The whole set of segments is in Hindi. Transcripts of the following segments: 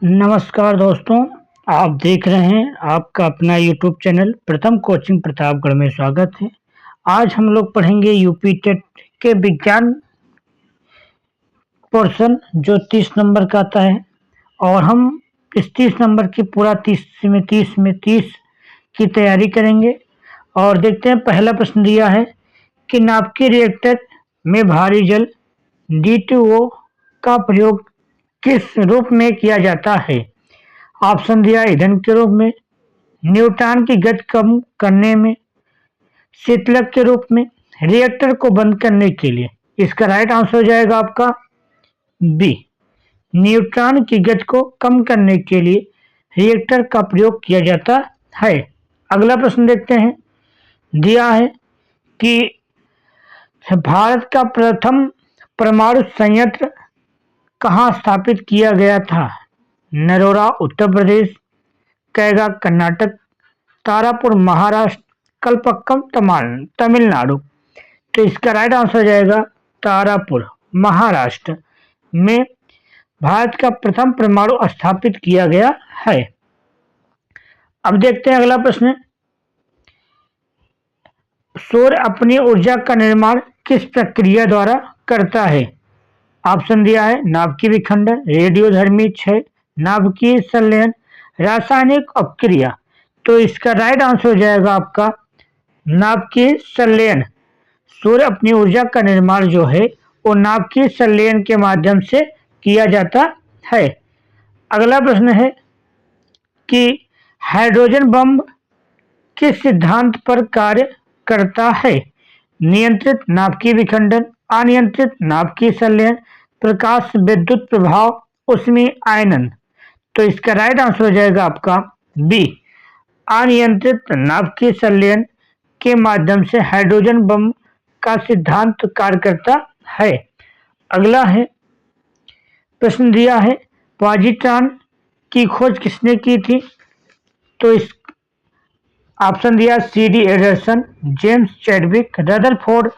नमस्कार दोस्तों, आप देख रहे हैं आपका अपना यूट्यूब चैनल प्रथम कोचिंग प्रतापगढ़ में स्वागत है। आज हम लोग पढ़ेंगे यूपी टेट के विज्ञान पोर्शन जो 30 नंबर का आता है और हम इस 30 नंबर की पूरा 30 की तैयारी करेंगे। और देखते हैं, पहला प्रश्न दिया है कि नाभिकीय रिएक्टर में भारी जल D2O का प्रयोग किस रूप में किया जाता है। ऑप्शन दिया ईंधन के रूप में, न्यूट्रॉन की गति कम करने में, शीतलक के रूप में, रिएक्टर को बंद करने के लिए। इसका राइट आंसर हो जाएगा आपका बी, न्यूट्रॉन की गति को कम करने के लिए रिएक्टर का प्रयोग किया जाता है। अगला प्रश्न देखते हैं, दिया है कि भारत का प्रथम परमाणु संयंत्र कहाँ स्थापित किया गया था। नरोरा उत्तर प्रदेश, कैगा कर्नाटक, तारापुर महाराष्ट्र, कलपक्कम तमिलनाडु। तो इसका राइट आंसर हो जाएगा तारापुर महाराष्ट्र में भारत का प्रथम परमाणु स्थापित किया गया है। अब देखते हैं अगला प्रश्न, सौर अपनी ऊर्जा का निर्माण किस प्रक्रिया द्वारा करता है। ऑप्शन दिया है नाभिकीय विखंडन, रेडियोधर्मी क्षय, नाभिकीय संलयन, रासायनिक अपक्रिया। तो इसका राइट आंसर हो जाएगा आपका नाभिकीय संलयन। सूर्य अपनी ऊर्जा का निर्माण जो है वो नाभिकीय संलयन के माध्यम से किया जाता है। अगला प्रश्न है कि हाइड्रोजन बम किस सिद्धांत पर कार्य करता है। नियंत्रित नाभिकीय विखंडन, अनियंत्रित नाभिकीय संलयन, प्रकाश विद्युत प्रभाव, ऊष्मीय आयनन। तो इसका राइट आंसर हो जाएगा आपका बी, अनियंत्रित नाभिकीय संलयन के माध्यम से हाइड्रोजन बम का सिद्धांत कार्य करता है। अगला है प्रश्न दिया है पॉजिट्रॉन की खोज किसने की थी। तो इस ऑप्शन दिया C.D. Anderson, James Chadwick, Rutherford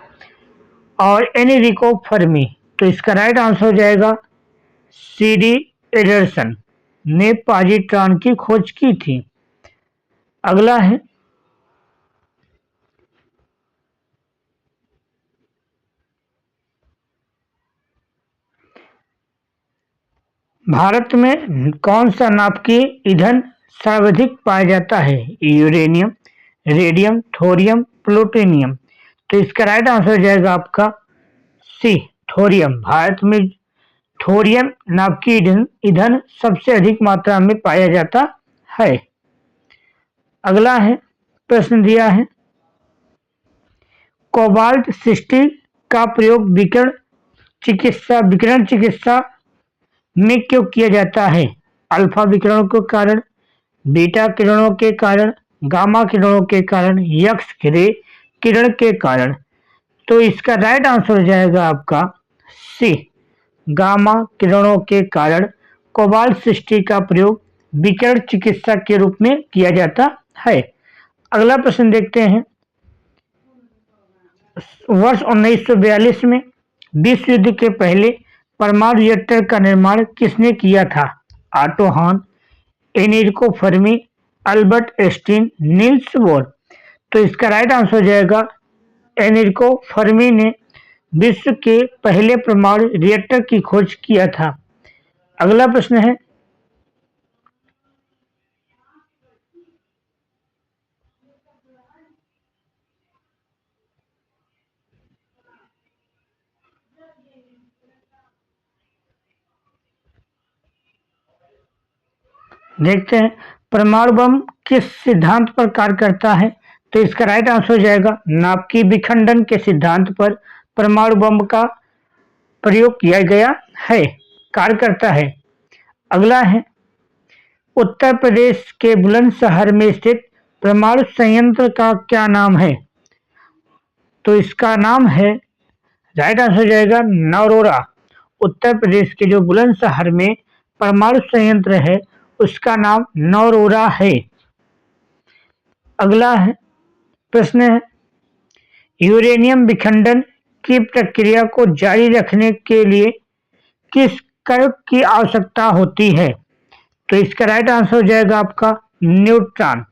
और एनरिको फर्मी। तो इसका राइट आंसर हो जाएगा C.D. एंडरसन ने पॉजिट्रॉन की खोज की थी। अगला है भारत में कौन सा नाभिकीय ईंधन सर्वाधिक पाया जाता है। Uranium, radium, thorium, plutonium. तो इसका राइट आंसर हो जाएगा आपका सी, थोरियम। भारत में थोरियम नाभिकीय ईंधन सबसे अधिक मात्रा में पाया जाता है। अगला है प्रश्न दिया है कोबाल्ट 60 का प्रयोग विकिरण चिकित्सा में क्यों किया जाता है। अल्फा विकिरणों के कारण, बीटा किरणों के कारण, गामा किरणों के कारण, एक्स रे किरण के कारण। तो इसका राइट आंसर हो जाएगा आपका सी, गामा किरणों के कारण कोबाल्ट 60 का प्रयोग विकिरण चिकित्सा के रूप में किया जाता है। अगला प्रश्न देखते हैं, वर्ष 1942 में विश्व युद्ध के पहले परमाणु रिएक्टर का निर्माण किसने किया था। Otto Hahn, Enrico Fermi, Albert Einstein, Niels Bohr. तो इसका राइट आंसर हो जाएगा एनरिको फर्मी ने विश्व के पहले परमाणु रिएक्टर की खोज किया था। अगला प्रश्न है देखते हैं परमाणु बम किस सिद्धांत पर कार्य करता है। तो इसका राइट आंसर हो जाएगा नाभिकीय विखंडन के सिद्धांत पर परमाणु बम का प्रयोग किया गया है, कार्य करता है। अगला है उत्तर प्रदेश के बुलंदशहर में स्थित परमाणु संयंत्र का क्या नाम है। तो इसका नाम है, राइट आंसर हो जाएगा नरोरा। उत्तर प्रदेश के जो बुलंदशहर में परमाणु संयंत्र है उसका नाम नरोरा है। अगला है प्रश्न है यूरेनियम विखंडन की प्रक्रिया को जारी रखने के लिए किस कारक की आवश्यकता होती है। तो इसका राइट आंसर हो जाएगा आपका न्यूट्रॉन।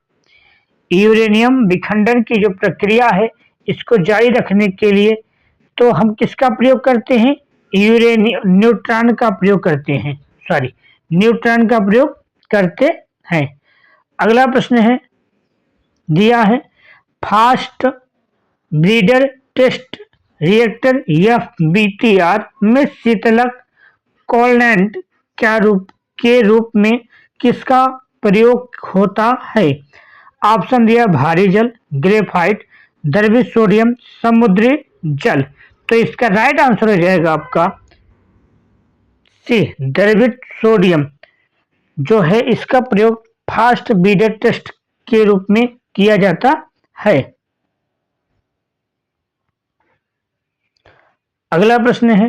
यूरेनियम विखंडन की जो प्रक्रिया है इसको जारी रखने के लिए तो हम किसका प्रयोग करते हैं? न्यूट्रॉन का प्रयोग करते हैं, सॉरी न्यूट्रॉन का प्रयोग करते हैं। अगला प्रश्न है दिया है fast breeder test reactor FBTR में शीतलक कोलनेंट के रूप में किसका प्रयोग होता है? ऑप्शन दिया भारी जल, ग्रेफाइट, द्रवित सोडियम, समुद्री जल। तो इसका राइट आंसर हो जाएगा आपका सी, द्रवित सोडियम जो है इसका प्रयोग फास्ट ब्रीडर टेस्ट के रूप में किया जाता है। अगला प्रश्न है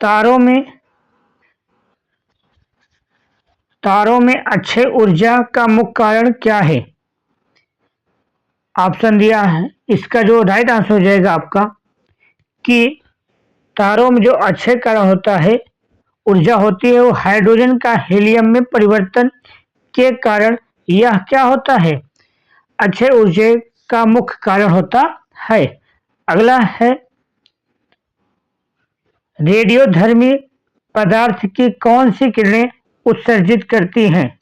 तारों में अक्षय ऊर्जा का मुख्य कारण क्या है? ऑप्शन दिया है, इसका जो राइट आंसर हो जाएगा आपका कि तारों में जो अक्षय कारण होता है ऊर्जा होती है वो हाइड्रोजन का हीलियम में परिवर्तन के कारण यह क्या होता है? अक्षय ऊर्जा का मुख्य कारण होता है। अगला है रेडियोधर्मी पदार्थ की कौन सी किरणें उत्सर्जित करती हैं?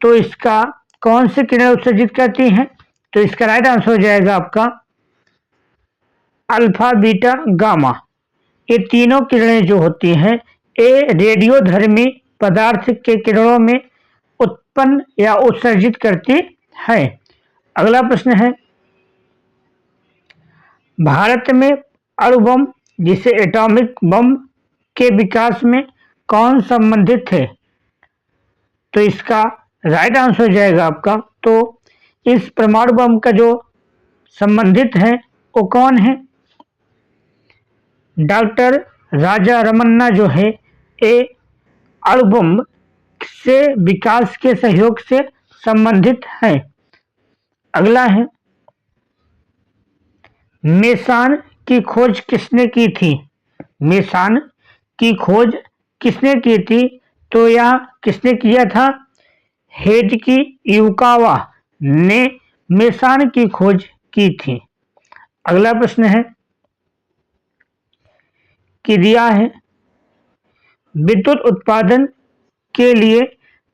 तो इसका कौन सी किरणें उत्सर्जित करती हैं? तो इसका राइट आंसर हो जाएगा आपका अल्फा, बीटा, गामा। ये तीनों किरणें जो होती हैं ये रेडियोधर्मी पदार्थ के किरणों में उत्पन्न या उत्सर्जित करती है। अगला प्रश्न है भारत में अणु बम जिसे एटॉमिक बम के विकास में कौन संबंधित है? तो इसका राइट आंसर हो जाएगा आपका तो इस परमाणु बम का जो संबंधित है वो कौन है? डॉक्टर राजा रमन्ना जो है ये अणु बम से विकास के सहयोग से संबंधित है। अगला है मेसान की खोज किसने की थी? मेसान की खोज किसने की थी? तो यह किसने किया था? हेडकी युकावा ने मेसान की खोज की थी। अगला प्रश्न है कि दिया है विद्युत उत्पादन के लिए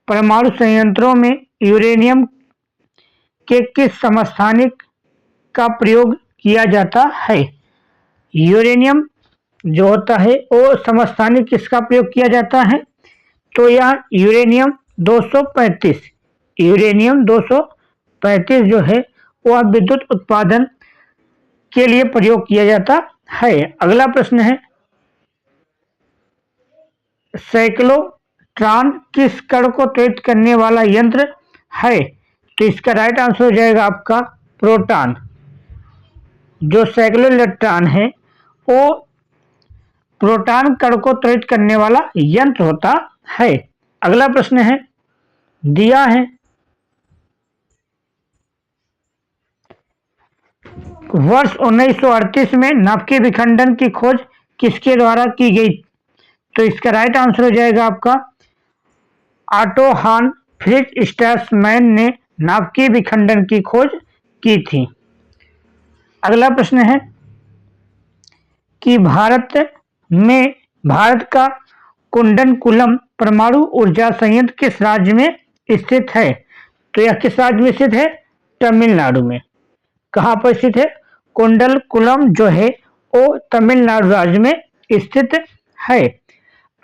परमाणु संयंत्रों में यूरेनियम के किस समस्थानिक का प्रयोग किया जाता है? यूरेनियम जो होता है वो समस्थानिक किसका प्रयोग किया जाता है? तो यह यूरेनियम 235 जो है वह विद्युत उत्पादन के लिए प्रयोग किया जाता है। अगला प्रश्न है साइक्लोट्रॉन किस कण को त्वरित करने वाला यंत्र है? तो इसका राइट आंसर हो जाएगा आपका प्रोटॉन। जो साइक्लोट्रॉन है वो प्रोटॉन कण को त्वरित करने वाला यंत्र होता है। अगला प्रश्न है दिया है वर्ष 1938 में नाभिकीय विखंडन की खोज किसके द्वारा की गई? तो इसका राइट आंसर हो जाएगा आपका ऑटो हान फ्रिट्ज स्ट्रासमैन ने नाभिकीय विखंडन की खोज की थी। अगला प्रश्न है कि भारत का कुंडनकुलम परमाणु ऊर्जा संयंत्र किस राज्य में स्थित है? तो यह किस राज्य में स्थित है? तमिलनाडु में। कहाँ पर स्थित है? कुंडनकुलम जो है वो तमिलनाडु राज्य में स्थित है।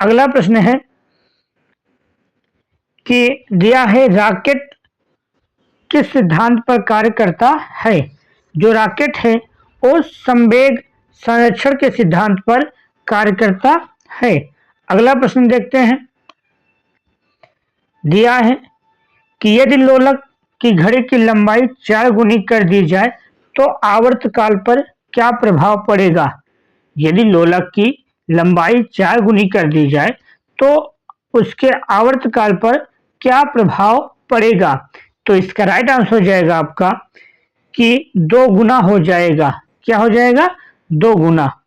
अगला प्रश्न है कि दिया है रॉकेट किस सिद्धांत पर कार्य करता है? जो रॉकेट है वो संवेग संरक्षण के सिद्धांत पर कार्य करता है। अगला प्रश्न देखते हैं दिया है कि यदि लोलक की घड़ी की लंबाई 4 गुनी कर दी जाए तो आवर्तकाल पर क्या प्रभाव पड़ेगा? यदि लोलक की लंबाई 4 गुनी कर दी जाए तो उसके आवर्तकाल पर क्या प्रभाव पड़ेगा? तो इसका राइट आंसर हो जाएगा आपका कि 2 गुना हो जाएगा। क्या हो जाएगा? 2 गुना।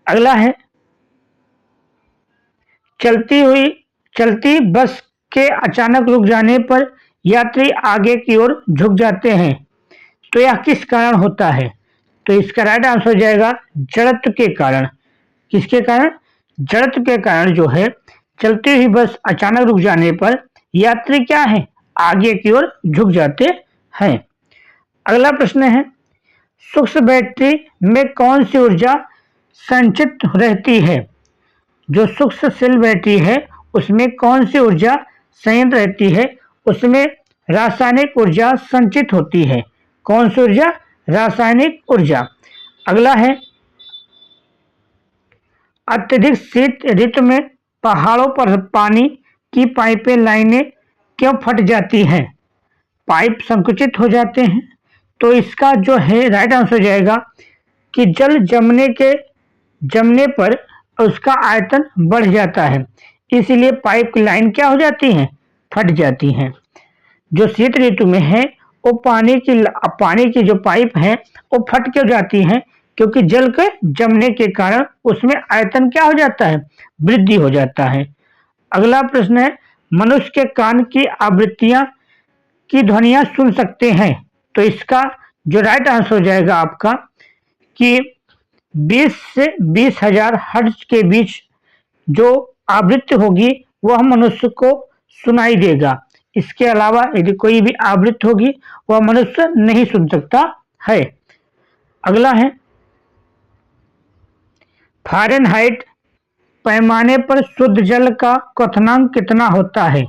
अगला है चलती हुई चलती बस के अचानक रुक जाने पर यात्री आगे की ओर झुक जाते हैं, तो यह किस कारण होता है? तो इसका राइट आंसर हो जाएगा जड़त्व के कारण। किसके कारण? जड़त्व के कारण जो है चलती हुई बस अचानक रुक जाने पर यात्री क्या है, आगे की ओर झुक जाते हैं। अगला प्रश्न है, सूक्ष्म बैटरी में कौन सी ऊर्जा संचित रहती है? जो सूक्ष्म सेल बैटरी है उसमें कौन सी ऊर्जा संचित रहती है? उसमें रासायनिक ऊर्जा संचित होती है। कौन सी ऊर्जा? रासायनिक ऊर्जा। अगला है, अत्यधिक शीत ऋतु में पहाड़ों पर पानी की पाइपें लाइनें क्यों फट जाती हैं? पाइप संकुचित हो जाते हैं। तो इसका जो है राइट आंसर हो जाएगा कि जल जमने पर उसका आयतन बढ़ जाता है, इसलिए पाइप की लाइन क्या हो जाती है? फट जाती हैं। जो शीत ऋतु में है वो पानी की जो पाइप है वो फट क्यों जाती हैं? क्योंकि जल के जमने के कारण उसमें आयतन क्या हो जाता है? वृद्धि हो जाता है। अगला प्रश्न है, मनुष्य के कान की आवृत्तियां की ध्वनियां सुन सकते हैं। तो इसका जो राइट आंसर हो जाएगा आपका कि 20 से 20,000 हर्ट्ज के बीच जो आवृत्ति होगी वह मनुष्य को सुनाई देगा। इसके अलावा यदि कोई भी आवृत्ति होगी वह मनुष्य नहीं सुन सकता है। अगला है, फ़ारेनहाइट पैमाने पर शुद्ध जल का क्वथनांक कितना होता है?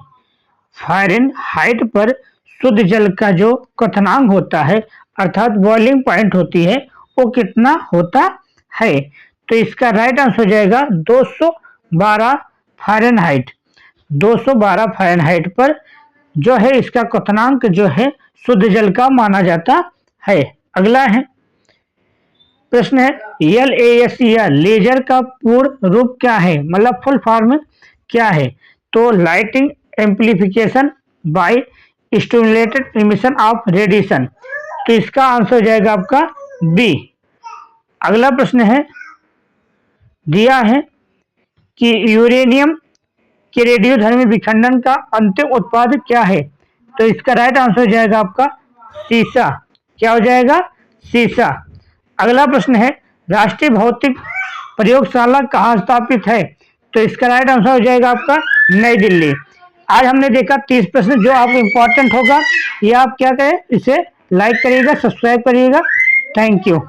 फ़ारेनहाइट पर शुद्ध जल का जो क्वथनांक होता है अर्थात बॉइलिंग पॉइंट होती है वो कितना होता है? तो इसका राइट आंसर हो जाएगा 212 फ़ारेनहाइट। 212 फ़ारेनहाइट पर जो है इसका क्वथनांक जो है शुद्ध जल का माना जाता है। अगला है, प्रश्न है, LAS या लेजर का पूर्ण रूप क्या है? मतलब फुल फॉर्म क्या है? तो lighting amplification by stimulated emission of radiation. तो इसका आंसर हो जाएगा आपका बी। अगला प्रश्न है, दिया है कि यूरेनियम के रेडियोधर्मी विखंडन का अंतिम उत्पाद क्या है? तो इसका राइट आंसर हो जाएगा आपका सीसा। क्या हो जाएगा? सीसा। अगला प्रश्न है, राष्ट्रीय भौतिक प्रयोगशाला कहाँ स्थापित है? तो इसका राइट आंसर हो जाएगा आपका नई दिल्ली। आज हमने देखा 30 प्रश्न जो आपको इम्पोर्टेंट होगा। ये आप क्या करें, इसे लाइक करिएगा, सब्सक्राइब करिएगा। Thank you.